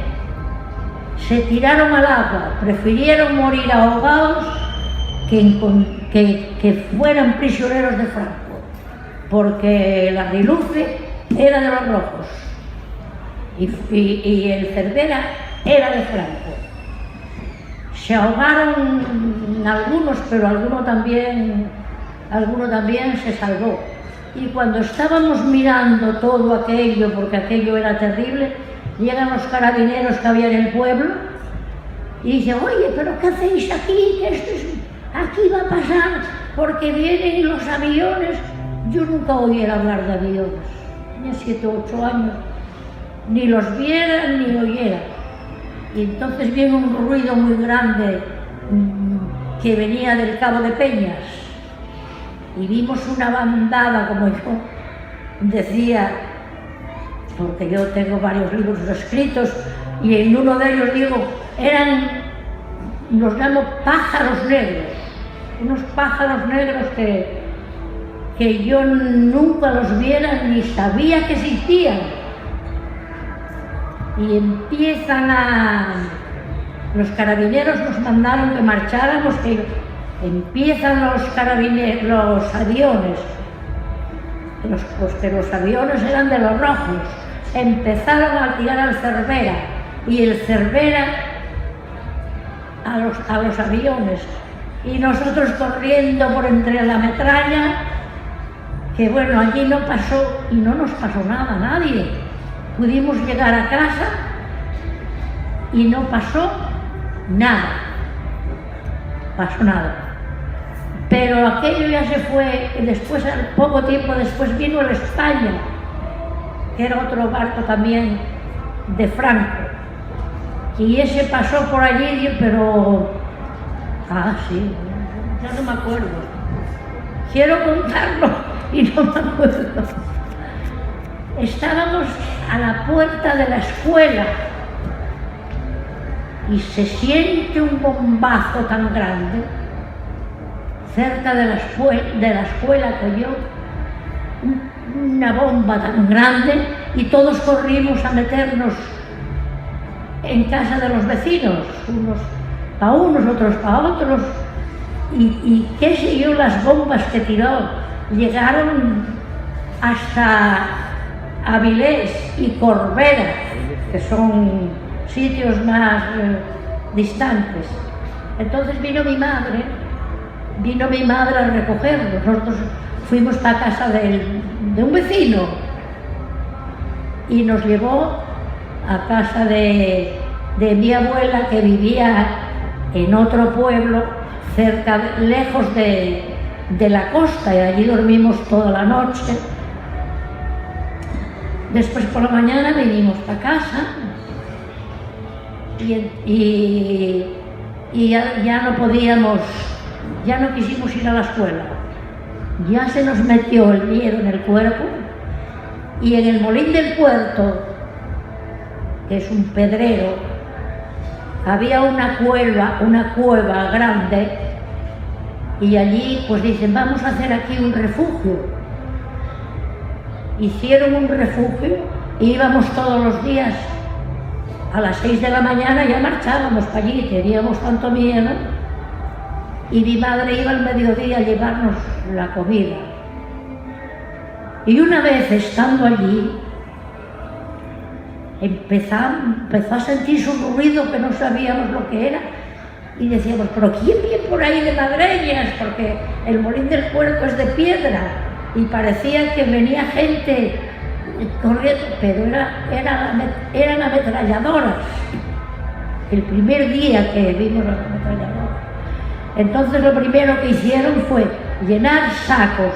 se tiraron al agua, prefirieron morir ahogados que fueran prisioneros de Franco, porque la Riluce era de los rojos y el Cervera era de Franco. Se ahogaron algunos, pero alguno también se salvó. Y cuando estábamos mirando todo aquello, porque aquello era terrible, llegan los carabineros que había en el pueblo y dicen, oye, ¿pero qué hacéis aquí? Que aquí va a pasar, porque vienen los aviones. Yo nunca oí hablar de aviones, tenía 7 o 8 años, ni los viera ni oyera. Y entonces viene un ruido muy grande que venía del Cabo de Peñas, y vimos una bandada, como yo decía, porque yo tengo varios libros escritos, y en uno de ellos digo, los llamo pájaros negros, unos pájaros negros que yo nunca los viera ni sabía que existían. Y los carabineros nos mandaron que marcháramos, que empiezan los aviones, que los aviones eran de los rojos, empezaron a tirar al Cervera, y el Cervera a los aviones, y nosotros corriendo por entre la metralla, que bueno, allí no pasó, y no nos pasó nada a nadie. Pudimos llegar a casa y no pasó nada, Pero aquello ya se fue, y después, poco tiempo después, vino el España, que era otro barco también de Franco, y ese pasó por allí, pero... sí, ya no me acuerdo. Quiero contarlo y no me acuerdo. Estábamos a la puerta de la escuela y se siente un bombazo tan grande cerca de la escuela que yo, una bomba tan grande, y todos corrimos a meternos en casa de los vecinos, unos para unos, otros para otros, y qué sé yo, las bombas que tiró llegaron hasta Avilés y Corbera, que son sitios más distantes. Entonces vino mi madre a recogernos. Nosotros fuimos para casa de un vecino y nos llevó a casa de mi abuela, que vivía en otro pueblo lejos de la costa, y allí dormimos toda la noche. Después por la mañana vinimos para casa y ya no podíamos, ya no quisimos ir a la escuela. Ya se nos metió el miedo en el cuerpo, y en el Molín del Puerto, que es un pedrero, había una cueva grande, y allí pues dicen, vamos a hacer aquí un refugio. Hicieron un refugio y íbamos todos los días a las 6 de la mañana, ya marchábamos para allí, teníamos tanto miedo, y mi madre iba al mediodía a llevarnos la comida. Y una vez estando allí, empezó a sentirse un ruido que no sabíamos lo que era, y decíamos, pero ¿quién viene por ahí de madreñas? Porque el Molín del Puerto es de piedra, y parecía que venía gente corriendo, pero eran ametralladoras. El primer día que vimos las ametralladoras. Entonces lo primero que hicieron fue llenar sacos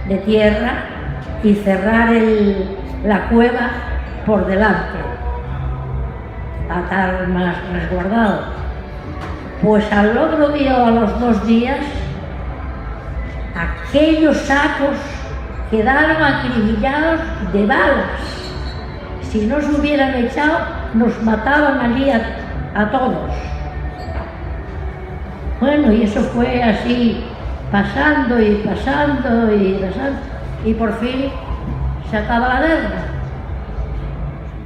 de tierra y cerrar la cueva por delante, a estar más resguardado. Pues al otro día o a los 2 días, aquellos sacos quedaron acribillados de balas. Si no se hubieran echado, nos mataban allí a todos. Bueno, y eso fue así, pasando y pasando y pasando, y por fin se acaba la guerra.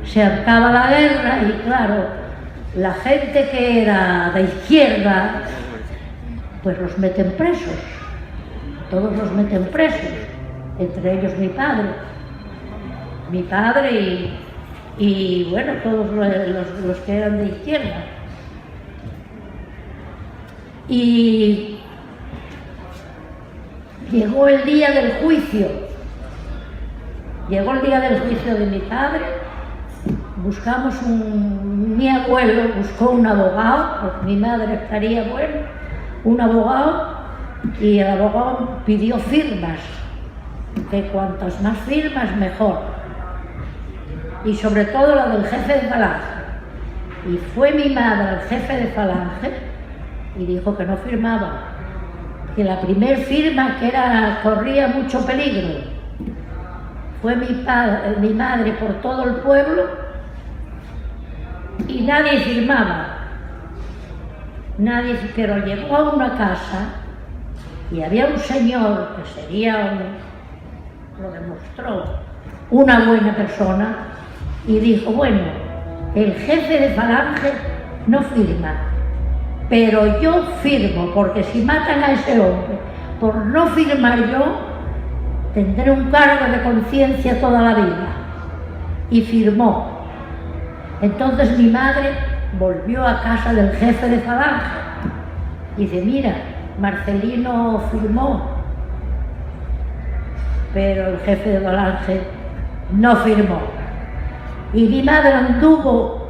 Se acaba la guerra y claro, la gente que era de izquierda, pues los meten presos. Todos los meten presos, entre ellos mi padre y bueno, todos los que eran de izquierda. Y llegó el día del juicio. Llegó el día del juicio de mi padre. Buscamos mi abuelo buscó un abogado, porque mi madre estaría bueno, un abogado, y el abogado pidió firmas, que cuantas más firmas mejor, y sobre todo la del jefe de Falange. Y fue mi madre al jefe de Falange y dijo que no firmaba, que la primer firma corría mucho peligro. Fue mi madre por todo el pueblo y nadie firmaba. Nadie, pero llegó a una casa y había un señor que lo demostró, una buena persona, y dijo, bueno, el jefe de Falange no firma, pero yo firmo, porque si matan a ese hombre por no firmar yo, tendré un cargo de conciencia toda la vida. Y firmó. Entonces mi madre volvió a casa del jefe de Falange y dice, mira, Marcelino firmó, pero el jefe de Falange no firmó. Y mi madre anduvo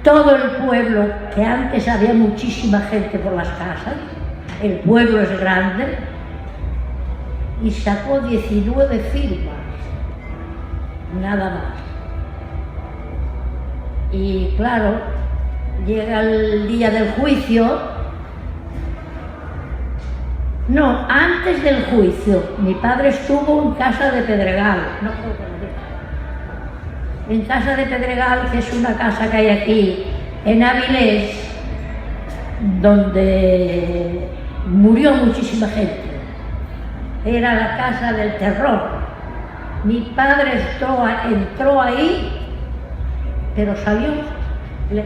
todo el pueblo, que antes había muchísima gente por las casas, el pueblo es grande, y sacó 19 firmas, nada más. Y claro, llega el día del juicio. No, antes del juicio, mi padre estuvo en Casa de Pedregal, en Casa de Pedregal, que es una casa que hay aquí en Avilés, donde murió muchísima gente. Era la casa del terror. Mi padre entró ahí, pero salió.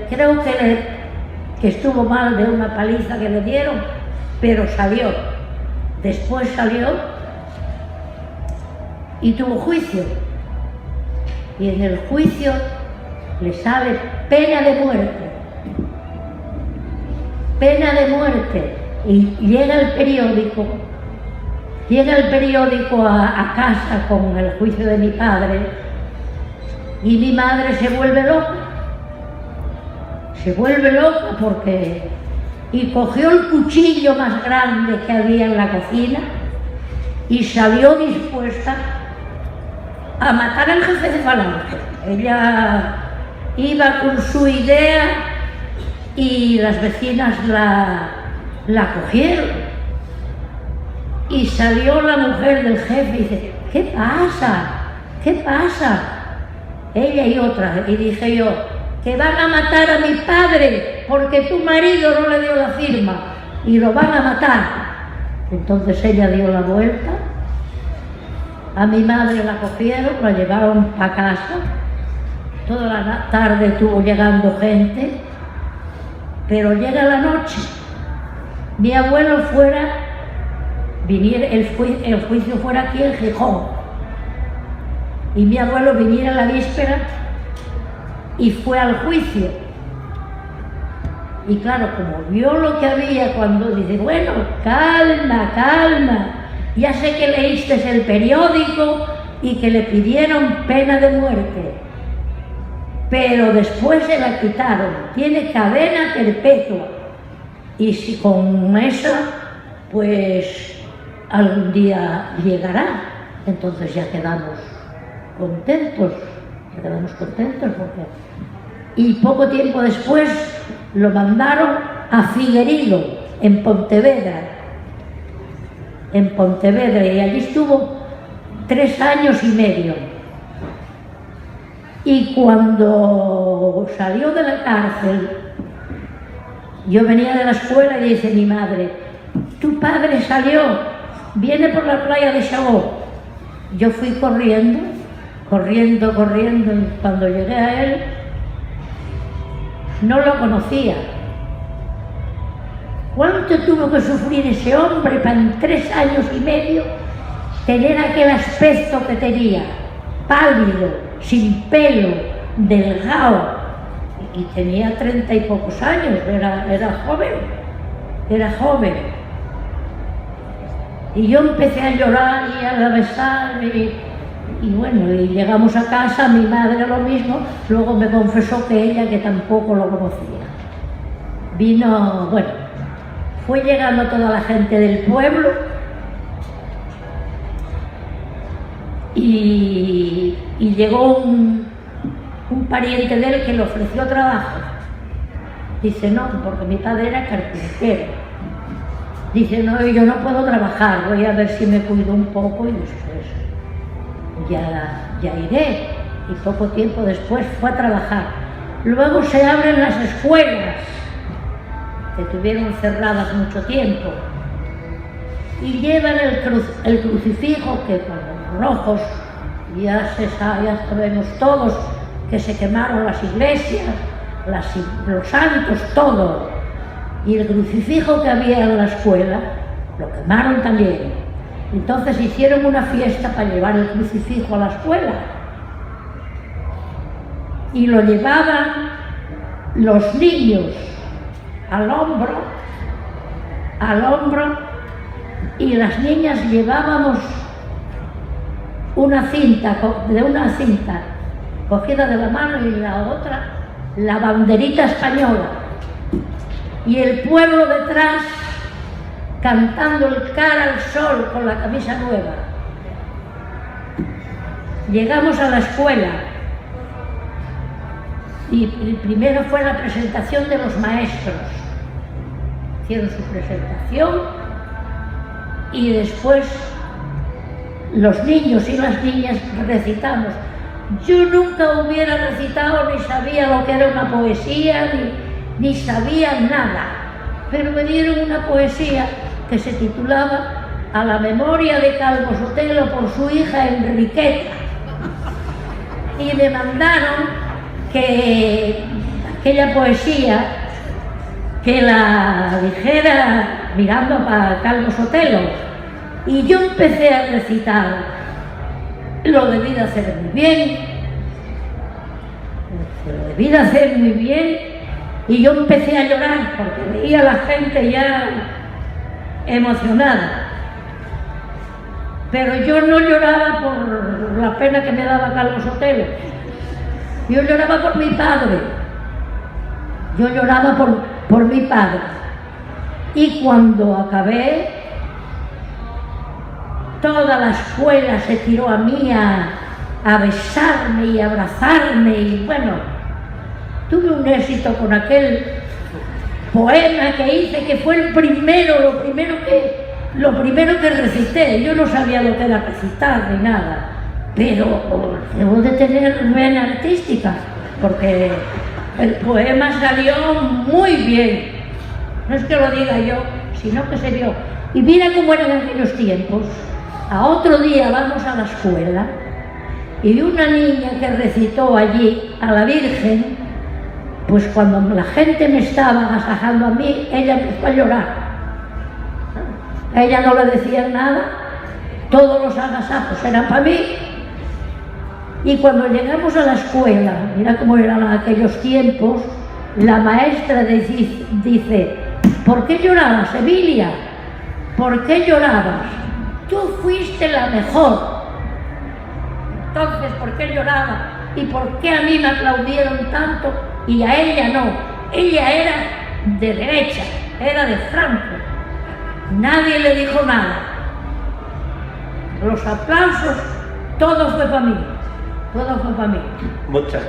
Creo que estuvo mal de una paliza que le dieron, pero salió. Después salió y tuvo juicio. Y en el juicio le sale pena de muerte. Pena de muerte. Y llega el periódico a casa con el juicio de mi padre, y mi madre se vuelve loca porque... Y cogió el cuchillo más grande que había en la cocina y salió dispuesta a matar al jefe de Falange. Ella iba con su idea y las vecinas la cogieron. Y salió la mujer del jefe y dice, ¿qué pasa? ¿Qué pasa? Ella y otra. Y dije yo, que van a matar a mi padre porque tu marido no le dio la firma y lo van a matar. Entonces ella dio la vuelta, a mi madre la cogieron, la llevaron a casa, toda la tarde estuvo llegando gente, pero llega la noche, mi abuelo el juicio fuera aquí en Gijón, y mi abuelo viniera la víspera y fue al juicio. Y claro, como vio lo que había, cuando dice, bueno, calma, ya sé que leíste el periódico y que le pidieron pena de muerte, pero después se la quitaron, tiene cadena perpetua, y si con eso, pues algún día llegará, entonces ya quedamos contentos porque... Y poco tiempo después lo mandaron a Figueiredo, en Pontevedra, y allí estuvo 3 años y medio. Y cuando salió de la cárcel, yo venía de la escuela y dice mi madre: tu padre salió, viene por la playa de Xagó. Yo fui corriendo, y cuando llegué a él, no lo conocía. ¿Cuánto tuvo que sufrir ese hombre para en 3 años y medio tener aquel aspecto que tenía? Pálido, sin pelo, delgado, y tenía 30 y pocos años, era joven. Y yo empecé a llorar y a besar, y bueno, y llegamos a casa, mi madre lo mismo, luego me confesó que ella, que tampoco lo conocía. Vino, bueno, fue llegando toda la gente del pueblo, y llegó un pariente de él que le ofreció trabajo. Dice: no, porque mi padre era carpintero. Dice: no, yo no puedo trabajar, voy a ver si me cuido un poco y después ya iré. Y poco tiempo después fue a trabajar. Luego se abren las escuelas, que tuvieron cerradas mucho tiempo, y llevan el crucifijo, que con los rojos ya sabemos todos que se quemaron las iglesias, los santos, todo. Y el crucifijo que había en la escuela lo quemaron también. Entonces hicieron una fiesta para llevar el crucifijo a la escuela. Y lo llevaban los niños al hombro, y las niñas llevábamos una cinta cogida de la mano, y la otra la banderita española, y el pueblo detrás cantando el Cara al Sol con la camisa nueva. Llegamos a la escuela y primero fue la presentación de los maestros. Hicieron su presentación y después los niños y las niñas recitamos. Yo nunca hubiera recitado, ni sabía lo que era una poesía, ni sabía nada, pero me dieron una poesía que se titulaba A la memoria de Calvo Sotelo por su hija Enriqueta, y me mandaron que aquella poesía que la dijera mirando para Calvo Sotelo, y yo empecé a recitar. Lo debí de hacer muy bien, y yo empecé a llorar porque veía a la gente ya emocionada. Pero yo no lloraba por la pena que me daba Calvo Sotelo, yo lloraba por mi padre, por mi padre. Y cuando acabé, toda la escuela se tiró a mí a besarme y a abrazarme, y bueno, tuve un éxito con aquel poema que hice, que fue lo primero que recité. Yo no sabía lo que era recitar ni nada, pero debo de tener vena artística, porque el poema salió muy bien. No es que lo diga yo, sino que se vio. Y mira cómo eran aquellos tiempos. A otro día vamos a la escuela y una niña que recitó allí a la Virgen, pues cuando la gente me estaba agasajando a mí, ella empezó a llorar. A ella no le decían nada, todos los agasajos eran para mí. Y cuando llegamos a la escuela, mira cómo eran aquellos tiempos, la maestra dice: ¿por qué llorabas, Emilia? ¿Por qué llorabas? Tú fuiste la mejor. entonces por qué lloraba y por qué a mí me aplaudieron tanto y a ella no. Ella era de derecha, era de Franco. Nadie le dijo nada. Los aplausos, todo fue para mí. Todo fue para mí. Muchas.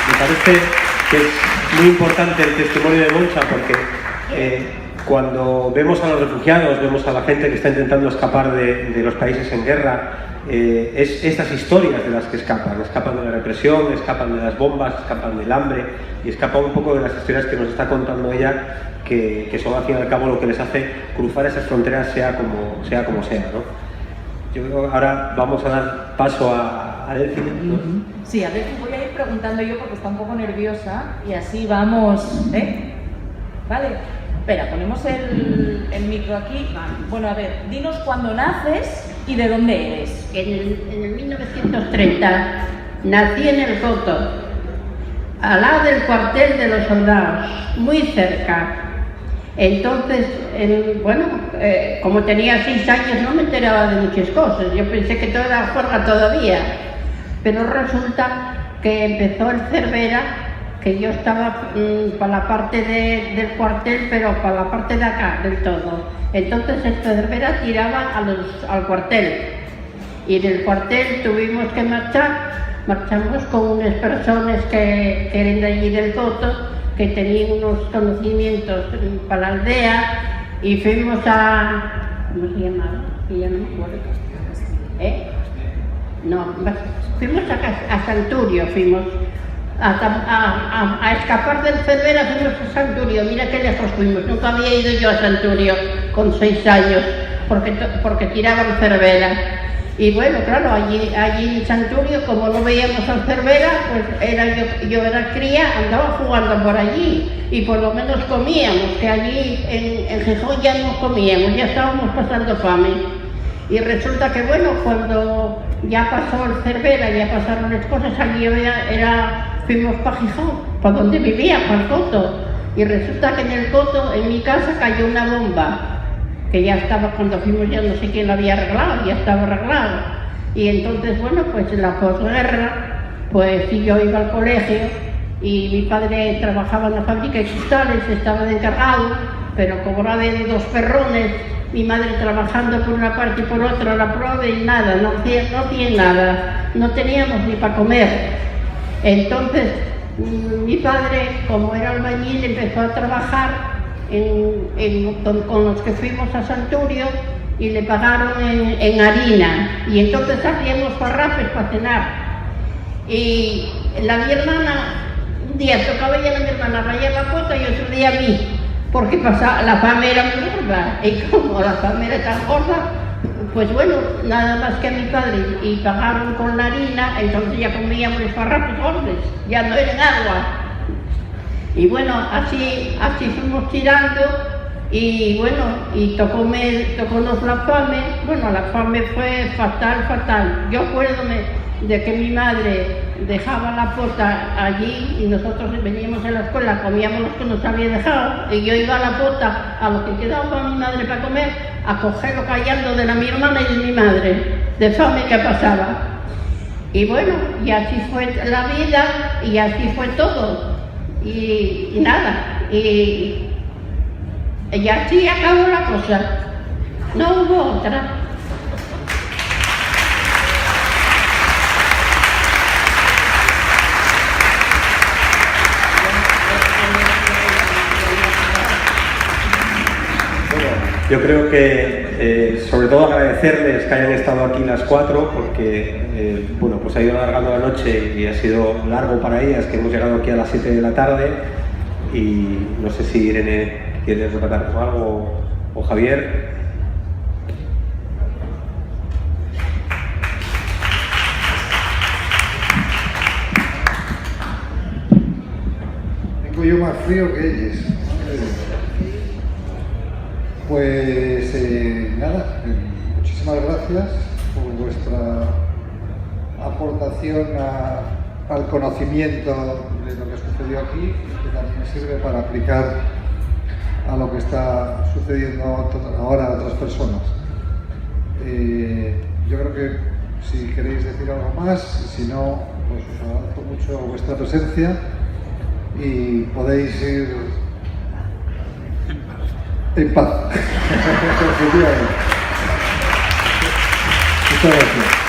Me parece que es muy importante el testimonio de Montse porque cuando vemos a los refugiados, vemos a la gente que está intentando escapar de los países en guerra, es estas historias de las que escapan de la represión, escapan de las bombas, escapan del hambre y escapan un poco de las historias que nos está contando ella, que son al fin y al cabo lo que les hace cruzar esas fronteras sea como sea, ¿no? Yo creo que ahora vamos a dar paso a Delphi, ¿no? Sí, a Delphi voy a ir preguntando yo porque está un poco nerviosa y así vamos, ¿vale? Espera, ponemos el micro aquí. Bueno, a ver, dinos cuándo naces y de dónde eres. En el 1930 nací en el Coto, al lado del cuartel de los soldados, muy cerca. Entonces, como tenía 6 años no me enteraba de muchas cosas, yo pensé que todo era juerga todavía, pero resulta que empezó el Cervera, que yo estaba para la parte del cuartel, pero para la parte de acá del todo. Entonces el Cervera tiraba al cuartel y del cuartel tuvimos que marchamos con unas personas que eran de allí del Coto, que tenían unos conocimientos para la aldea y fuimos a... ¿cómo se llamaba? Que ya no me acuerdo. No, fuimos a Santurio, fuimos a escapar del Cervera, fuimos a Santurio, mira qué lejos fuimos, nunca había ido yo a Santurio con 6 años, porque tiraban Cervera. Y bueno, claro, allí en Santurio, como no veíamos al Cervera, pues yo era cría, andaba jugando por allí y por lo menos comíamos, que allí en Gijón ya no comíamos, ya estábamos pasando fame. Y resulta que bueno, cuando ya pasó el Cervera, ya pasaron las cosas, allí fuimos para Gijón, para donde vivía, para el Coto. Y resulta que en el Coto, en mi casa, cayó una bomba, que ya estaba, cuando fuimos ya no sé quién la había arreglado, ya estaba arreglado. Y entonces, bueno, pues en la posguerra, pues sí, yo iba al colegio y mi padre trabajaba en la fábrica de cristales, estaba de encargado, pero cobraba de 2 perrones, mi madre trabajando por una parte y por otra, la prueba y nada, no hacía nada, no teníamos ni para comer. Entonces, mi padre, como era albañil, empezó a trabajar con los que fuimos a Santurio y le pagaron en harina y entonces hacíamos farrapes para cenar y mi hermana, un día tocaba ya a mi hermana rayar la cota y otro día a mí, porque la fame era muy gorda y como la fame era tan gorda, pues bueno, nada más que a mi padre y pagaron con la harina, entonces ya comíamos los farrapes gordos, ya no eran agua. Y bueno, así fuimos tirando y bueno, y tocónos la fame. Bueno, la fame fue fatal. Yo acuérdome de que mi madre dejaba la pota allí y nosotros veníamos a la escuela, comíamos lo que nos había dejado y yo iba a la pota, a lo que quedaba para mi madre para comer, a cogerlo callando de mi hermana y de mi madre, de fame que pasaba. Y bueno, y así fue la vida y así fue todo. Y nada, y así acabó la cosa, no hubo otra. Bueno, yo creo que sobre todo agradecerles que hayan estado aquí las 4 porque bueno, pues ha ido alargando la noche y ha sido largo para ellas, que hemos llegado aquí a las 7 de la tarde y no sé si Irene quiere rematar con algo o Javier. Tengo yo más frío que ellos. Pues nada, muchísimas gracias por vuestra aportación al conocimiento de lo que sucedió aquí, que también sirve para aplicar a lo que está sucediendo ahora a otras personas. Yo creo que si queréis decir algo más, si no, pues os agradezco mucho vuestra presencia y podéis ir en paz. Efectivamente. Muchas gracias.